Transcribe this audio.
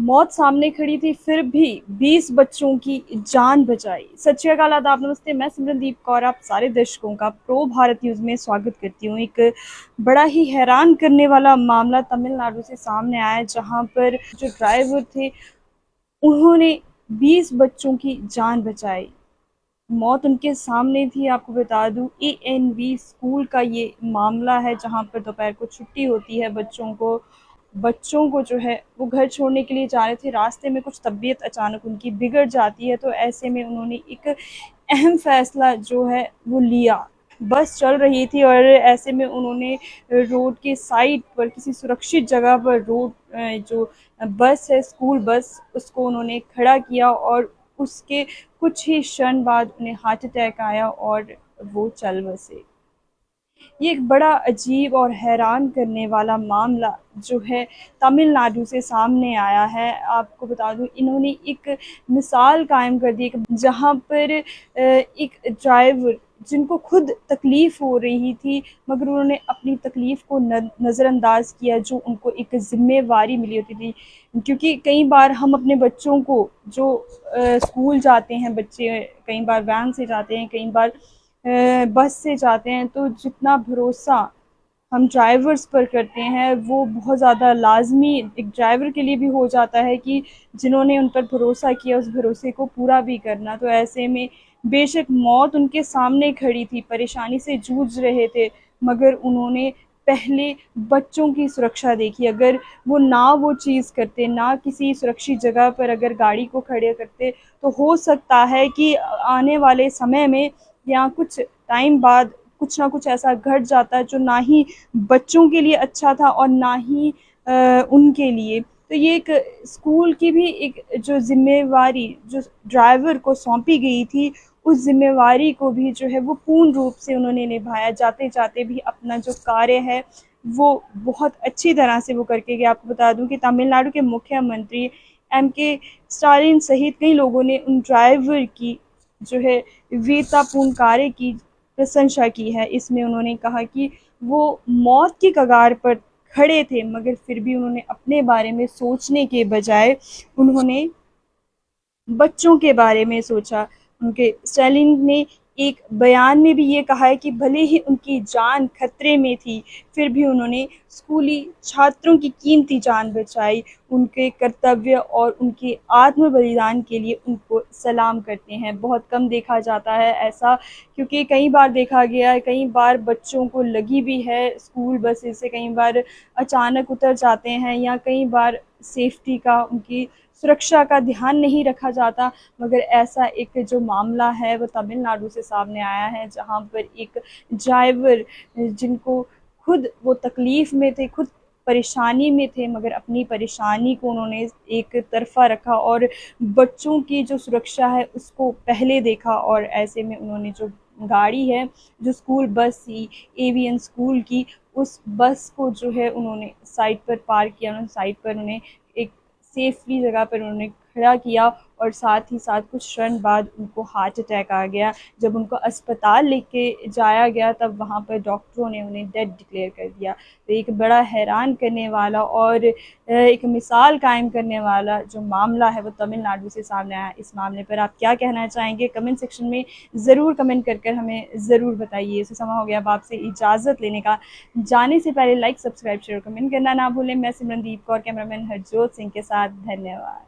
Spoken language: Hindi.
मौत सामने खड़ी थी फिर भी 20 बच्चों की जान बचाई। सत श्री अकाल, आदाब, नमस्ते। मैं सिमरनदीप कौर आप सारे दर्शकों का प्रो भारत न्यूज में स्वागत करती हूँ। एक बड़ा ही हैरान करने वाला मामला तमिलनाडु से सामने आया है, जहां पर जो ड्राइवर थे उन्होंने 20 बच्चों की जान बचाई। मौत उनके सामने थी। आपको बता दूं, एएनवी स्कूल का ये मामला है, जहां पर दोपहर को छुट्टी होती है बच्चों को जो है वो घर छोड़ने के लिए जा रहे थे। रास्ते में कुछ तबीयत अचानक उनकी बिगड़ जाती है, तो ऐसे में उन्होंने एक अहम फैसला जो है वो लिया। बस चल रही थी और ऐसे में उन्होंने रोड के साइड पर किसी सुरक्षित जगह पर जो बस है, स्कूल बस, उसको उन्होंने खड़ा किया और उसके कुछ ही क्षण बाद उन्हें हार्ट अटैक आया और वो चल बसे। ये एक बड़ा अजीब और हैरान करने वाला मामला जो है तमिलनाडु से सामने आया है। आपको बता दूं, इन्होंने एक मिसाल कायम कर दी जहां पर एक ड्राइवर जिनको खुद तकलीफ हो रही थी, मगर उन्होंने अपनी तकलीफ को नज़रअंदाज किया जो उनको एक जिम्मेवारी मिली होती थी। क्योंकि कई बार हम अपने बच्चों को जो स्कूल जाते हैं, बच्चे कई बार वैन से जाते हैं, कई बार बस से जाते हैं, तो जितना भरोसा हम ड्राइवर्स पर करते हैं वो बहुत ज़्यादा लाजमी एक ड्राइवर के लिए भी हो जाता है कि जिन्होंने उन पर भरोसा किया उस भरोसे को पूरा भी करना। तो ऐसे में बेशक मौत उनके सामने खड़ी थी, परेशानी से जूझ रहे थे, मगर उन्होंने पहले बच्चों की सुरक्षा देखी। अगर वो ना वो चीज़ करते, ना किसी सुरक्षित जगह पर अगर गाड़ी को खड़े करते, तो हो सकता है कि आने वाले समय में या कुछ टाइम बाद कुछ ना कुछ ऐसा घट जाता है जो ना ही बच्चों के लिए अच्छा था और ना ही उनके लिए। तो ये एक स्कूल की भी एक जो जिम्मेवारी जो ड्राइवर को सौंपी गई थी, उस जिम्मेवारी को भी जो है वो पूर्ण रूप से उन्होंने निभाया। जाते जाते भी अपना जो कार्य है वो बहुत अच्छी तरह से वो करके गए। आपको बता दूं कि तमिलनाडु के मुख्यमंत्री एम के स्टालिन सहित कई लोगों ने उन ड्राइवर की जो है वीरतापूर्ण कार्य की प्रशंसा की है। इसमें उन्होंने कहा कि वो मौत की कगार पर खड़े थे, मगर फिर भी उन्होंने अपने बारे में सोचने के बजाय उन्होंने बच्चों के बारे में सोचा। उनके स्टालिन ने एक बयान में भी ये कहा है कि भले ही उनकी जान खतरे में थी, फिर भी उन्होंने स्कूली छात्रों की कीमती जान बचाई। उनके कर्तव्य और उनके आत्म बलिदान के लिए उनको सलाम करते हैं। बहुत कम देखा जाता है ऐसा, क्योंकि कई बार देखा गया है, कई बार बच्चों को लगी भी है स्कूल बसें से, कई बार अचानक उतर जाते हैं या कई बार सेफ्टी का, उनकी सुरक्षा का ध्यान नहीं रखा जाता। मगर ऐसा एक जो मामला है वो तमिलनाडु से सामने आया है, जहां पर एक ड्राइवर जिनको खुद वो तकलीफ में थे, खुद परेशानी में थे, मगर अपनी परेशानी को उन्होंने एक तरफा रखा और बच्चों की जो सुरक्षा है उसको पहले देखा। और ऐसे में उन्होंने जो गाड़ी है, जो स्कूल बस थी एवीएन स्कूल की, उस बस को जो है उन्होंने साइड पर पार्क किया। उन्होंने साइड पर उन्हें एक सेफली जगह पर उन्होंने खड़ा किया और साथ ही साथ कुछ क्षण बाद उनको हार्ट अटैक आ गया। जब उनको अस्पताल लेके जाया गया तब वहाँ पर डॉक्टरों ने उन्हें डेड डिक्लेयर कर दिया। तो एक बड़ा हैरान करने वाला और एक मिसाल कायम करने वाला जो मामला है वो तमिलनाडु से सामने आया। इस मामले पर आप क्या कहना चाहेंगे? कमेंट सेक्शन में ज़रूर कमेंट कर हमें ज़रूर बताइए। इसे समय हो गया अब आपसे इजाज़त लेने का। जाने से पहले लाइक, सब्सक्राइब, शेयर, कमेंट करना ना भूलें। मैं सिमरनदीप कौर, कैमरामैन हरजोत सिंह के साथ। धन्यवाद।